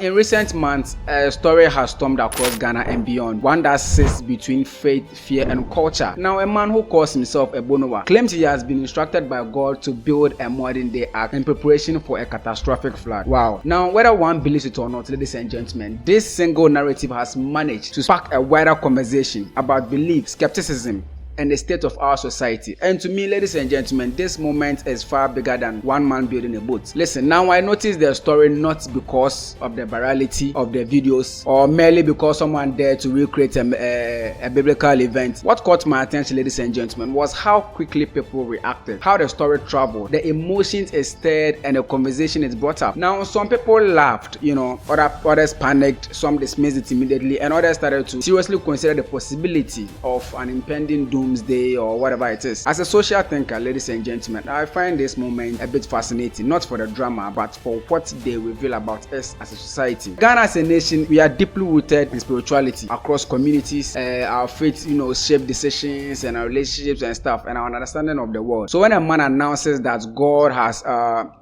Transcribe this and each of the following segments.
In recent months, a story has stormed across Ghana and beyond, one that sits between faith, fear, and culture. Now, a man who calls himself Ebo Noah claims he has been instructed by God to build a modern-day ark in preparation for a catastrophic flood. Wow. Now, whether one believes it or not, ladies and gentlemen, this single narrative has managed to spark a wider conversation about belief, skepticism, and the state of our society. And to me, ladies and gentlemen, this moment is far bigger than one man building a boat. Listen, now I noticed the story not because of the virality of the videos or merely because someone dared to recreate a biblical event. What caught my attention, ladies and gentlemen, was how quickly people reacted, how the story traveled, the emotions is stirred, and the conversation is brought up. Now, some people laughed, others panicked, some dismissed it immediately, and others started to seriously consider the possibility of an impending doomsday or whatever it is. As a social thinker, ladies and gentlemen, I find this moment a bit fascinating, not for the drama, but for what they reveal about us as a society. Ghana as a nation, we are deeply rooted in spirituality across communities. Our faith, shape decisions and our relationships and stuff, and our understanding of the world. So when a man announces that God has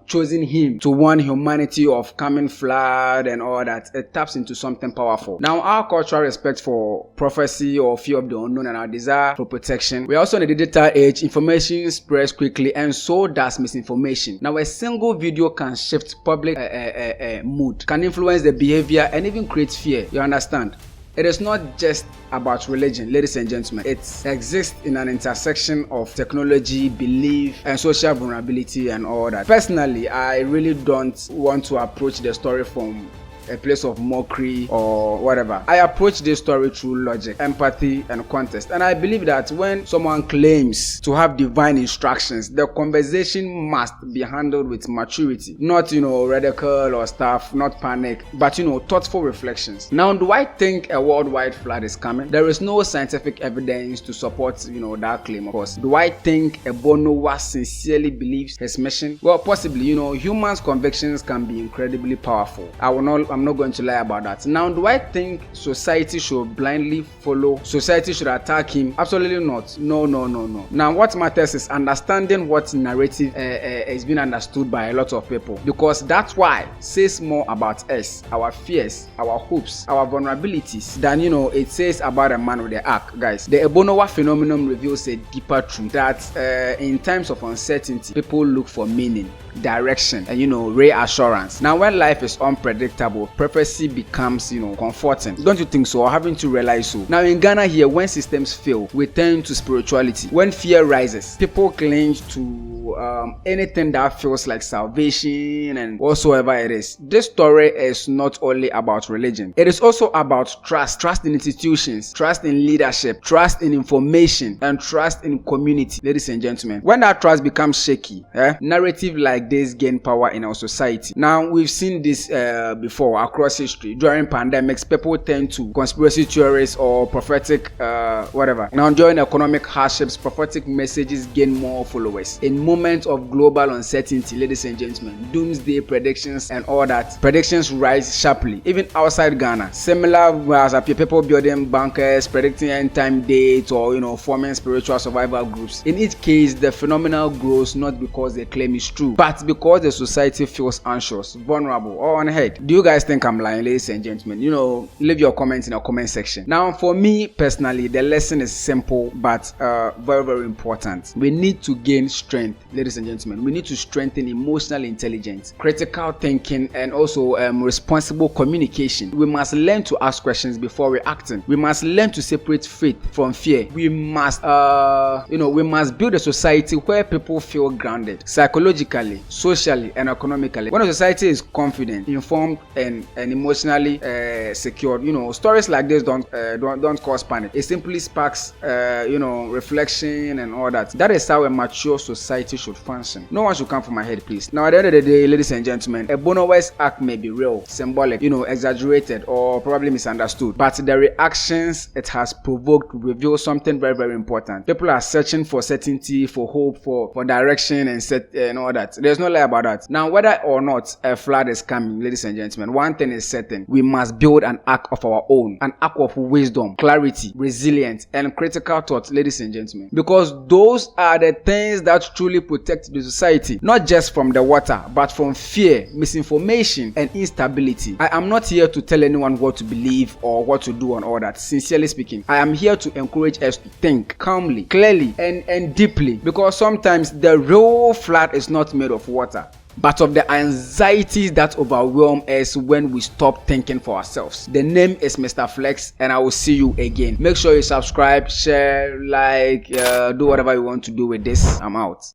chosen him to warn humanity of coming flood and all that, it taps into something powerful. Now, our cultural respect for prophecy or fear of the unknown and our desire for protection. We're also in a digital age. Information spreads quickly, and so does misinformation. Now, a single video can shift public mood, can influence the behavior, and even create fear. You understand? It is not just about religion, ladies and gentlemen. It exists in an intersection of technology, belief, and social vulnerability and all that. Personally, I really don't want to approach the story from a place of mockery or whatever. I approach this story through logic, empathy, and context. And I believe that when someone claims to have divine instructions, the conversation must be handled with maturity. Not, radical or stuff, not panic, but, thoughtful reflections. Now, do I think a worldwide flood is coming? There is no scientific evidence to support, that claim, of course. Do I think Ebo Noah sincerely believes his mission? Well, possibly, humans' convictions can be incredibly powerful. I'm not going to lie about that. Now, do I think society should blindly follow? Society should attack him? Absolutely not. No. Now, what matters is understanding what narrative is being understood by a lot of people, because that's why says more about us, our fears, our hopes, our vulnerabilities than it says about a man with the ark. Guys, the Ebo Noah phenomenon reveals a deeper truth that in times of uncertainty, people look for meaning, direction, and reassurance. Now, when life is unpredictable, prophecy becomes comforting. Don't you think so? Or haven't you realized so? Now, in Ghana here, when systems fail, we turn to spirituality. When fear rises, people cling to anything that feels like salvation and whatsoever it is. This story is not only about religion, it is also about trust in institutions, trust in leadership, trust in information, and trust in community. Ladies and gentlemen, when that trust becomes shaky, narrative like this gain power in our society. Now, we've seen this before across history. During pandemics, people tend to conspiracy theories or prophetic whatever. Now, during economic hardships, prophetic messages gain more followers. In moments of global uncertainty, ladies and gentlemen, doomsday predictions and all that, predictions rise sharply. Even outside Ghana, similar as people building bunkers, predicting end time dates, or forming spiritual survival groups. In each case, the phenomenon grows not because the claim is true, but because the society feels anxious, vulnerable, or unheard. Do you guys think I'm lying, ladies and gentlemen? Leave your comments in the comment section. Now, for me personally, the lesson is simple but very, very important. We need to gain strength, ladies and gentlemen. We need to strengthen emotional intelligence, critical thinking, and also responsible communication. We must learn to ask questions before reacting. We must learn to separate faith from fear. We must build a society where people feel grounded psychologically, socially, and economically. When a society is confident, informed, and emotionally secured, stories like this don't cause panic. It simply sparks reflection and all that. That is how a mature society should function. No one should come for my head, please. Now, at the end of the day, ladies and gentlemen, Ebo Noah's act may be real, symbolic, exaggerated, or probably misunderstood, but the reactions it has provoked reveal something very, very important. People are searching for certainty, for hope, for direction, and all that. There's no lie about that. Now, whether or not a flood is coming, ladies and gentlemen, one thing is certain: we must build an ark of our own, an ark of wisdom, clarity, resilience, and critical thought, ladies and gentlemen, because those are the things that truly protect the society, not just from the water, but from fear, misinformation, and instability. I am not here to tell anyone what to believe or what to do on all that. Sincerely speaking, I am here to encourage us to think calmly, clearly, and deeply, because sometimes the real flood is not made of water, but of the anxieties that overwhelm us when we stop thinking for ourselves. The name is Mr. Flex, and I will see you again. Make sure you subscribe, share, like, do whatever you want to do with this. I'm out.